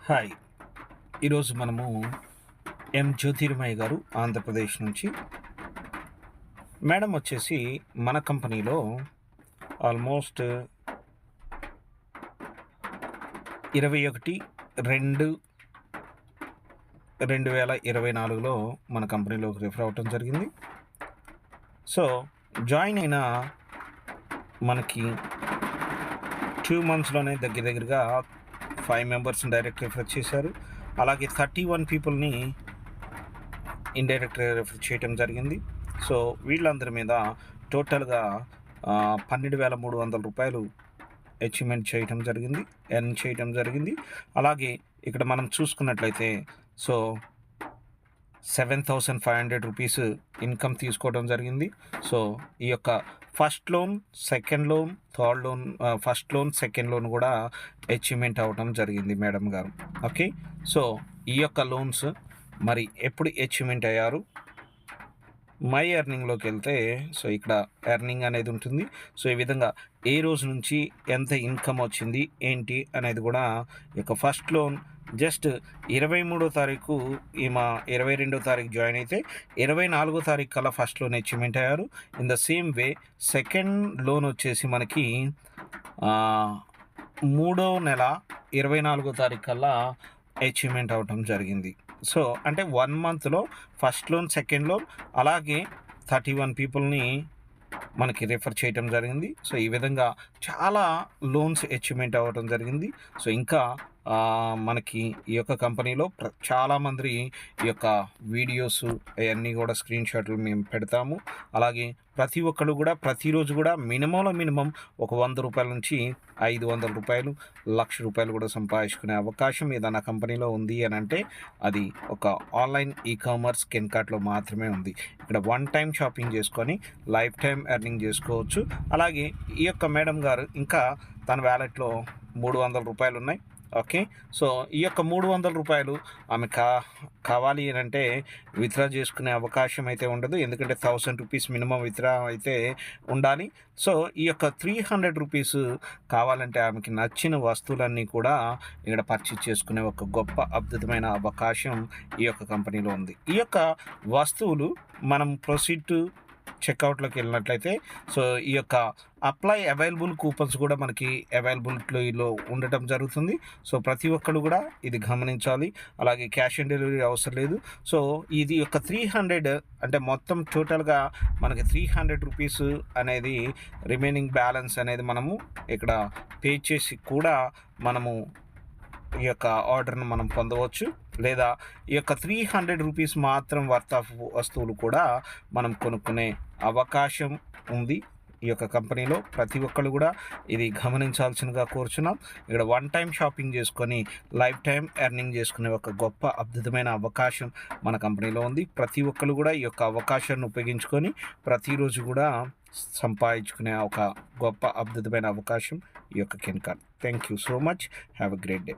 Hi. ఈరోజు మనము ఎం జ్యోతిర్మయ్య గారు ఆంధ్రప్రదేశ్ నుంచి. మేడం వచ్చేసి మన కంపెనీలో ఆల్మోస్ట్ 21/2/2024లో మన కంపెనీలోకి రిఫర్ అవ్వటం జరిగింది. సో జాయిన్ అయిన మనకి 2 మంత్స్లోనే దగ్గరగా 5 మెంబర్స్ని డైరెక్ట్ రిఫర్ చేశారు. అలాగే 31 పీపుల్ని ఇండైరెక్ట్ రిఫర్ చేయటం జరిగింది. సో వీళ్ళందరి మీద టోటల్గా 12,300 రూపాయలు అచీవ్మెంట్ చేయటం జరిగింది, ఎర్న్ చేయటం జరిగింది. అలాగే ఇక్కడ మనం చూసుకున్నట్లయితే సో 7,500 రూపీస్ ఇన్కమ్ తీసుకోవడం జరిగింది. సో ఈ యొక్క first loan, second loan, third loan, first loan, second loan కూడా అచీవ్మెంట్ అవ్వడం జరిగింది మేడం గారు. ఓకే, సో ఈ యొక్క లోన్స్ మరి ఎప్పుడు అచీవ్మెంట్ అయ్యారు? మై ఎర్నింగ్లోకి వెళ్తే సో ఇక్కడ ఎర్నింగ్ అనేది ఉంటుంది. సో ఈ విధంగా ఏ రోజు నుంచి ఎంత ఇన్కమ్ వచ్చింది ఏంటి అనేది కూడా ఈ యొక్క ఫస్ట్ లోన్ జస్ట్ 23వ తారీఖు, ఈమె 22వ తారీఖు జాయిన్ అయితే 24వ తారీఖు కల్లా ఫస్ట్ లోన్ అచీవ్మెంట్ అయ్యారు. In the same way second loan వచ్చేసి మనకి 3వ నెల 24వ తారీఖు కల్లా అచీవ్మెంట్ అవ్వటం జరిగింది. సో అంటే 1 మంత్లో ఫస్ట్ లోన్, సెకండ్ లోన్, అలాగే 31 పీపుల్ని మనకి రిఫర్ చేయటం జరిగింది. సో ఈ విధంగా చాలా లోన్స్ అచీవ్మెంట్ అవ్వటం జరిగింది. సో ఇంకా మనకి ఈ యొక్క కంపెనీలో చాలామంది ఈ యొక్క వీడియోస్ అవన్నీ కూడా స్క్రీన్ షాట్లు మేము పెడతాము. అలాగే ప్రతి ఒక్కరు కూడా ప్రతిరోజు కూడా మినిమం ఒక 100 రూపాయల నుంచి 500 రూపాయలు, 1,00,000 రూపాయలు కూడా సంపాదించుకునే అవకాశం ఏదైనా కంపెనీలో ఉంది అని అంటే అది ఒక ఆన్లైన్ ఈకామర్స్ కెన్కార్ట్లో మాత్రమే ఉంది. ఇక్కడ వన్ టైం షాపింగ్ చేసుకొని లైఫ్ టైం ఎర్నింగ్ చేసుకోవచ్చు. అలాగే ఈ యొక్క మేడం గారు ఇంకా తన వ్యాలెట్లో 300 రూపాయలు ఉన్నాయి. ఓకే, సో ఈ యొక్క 300 రూపాయలు ఆమె కావాలి అని అంటే విత్డ్రా చేసుకునే అవకాశం అయితే ఉండదు, ఎందుకంటే 1000 రూపీస్ మినిమం విత్డ్రా అయితే ఉండాలి. సో ఈ యొక్క 300 రూపీస్ కావాలంటే ఆమెకి నచ్చిన వస్తువులన్నీ కూడా ఇక్కడ పర్చేజ్ చేసుకునే ఒక గొప్ప అద్భుతమైన అవకాశం ఈ యొక్క కంపెనీలో ఉంది. ఈ యొక్క వస్తువులు మనం ప్రొసీడ్ చెక్అవుట్లోకి వెళ్ళినట్లయితే సో ఈ యొక్క అప్లై అవైలబుల్ కూపన్స్ కూడా మనకి అవైలబిలిటీలో ఉండటం జరుగుతుంది. సో ప్రతి ఒక్కరు కూడా ఇది గమనించాలి. అలాగే క్యాష్ ఆన్ డెలివరీ అవసరం లేదు. సో ఇది యొక్క 300 అంటే మొత్తం టోటల్గా మనకి 300 రూపీస్ అనేది రిమైనింగ్ బ్యాలెన్స్ అనేది మనము ఇక్కడ పే చేసి కూడా మనము ఈ యొక్క ఆర్డర్ను మనం పొందవచ్చు. లేదా ఈ యొక్క 300 రూపీస్ మాత్రం వర్త్ ఆఫ్ వస్తువులు కూడా మనం కొనుక్కునే అవకాశం ఉంది ఈ యొక్క కంపెనీలో. ప్రతి ఒక్కరు కూడా ఇది గమనించాల్సిందిగా కోరుచున్నాం. ఇక్కడ వన్ టైం షాపింగ్ చేసుకొని లైఫ్ టైం ఎర్నింగ్ చేసుకునే ఒక గొప్ప అద్భుతమైన అవకాశం మన కంపెనీలో ఉంది. ప్రతి ఒక్కరు కూడా ఈ యొక్క అవకాశాన్ని ఉపయోగించుకొని ప్రతిరోజు కూడా సంపాదించుకునే ఒక గొప్ప అద్భుతమైన అవకాశం ఈ యొక్క కెన్కార్ట్. Thank you so much. Have a great day.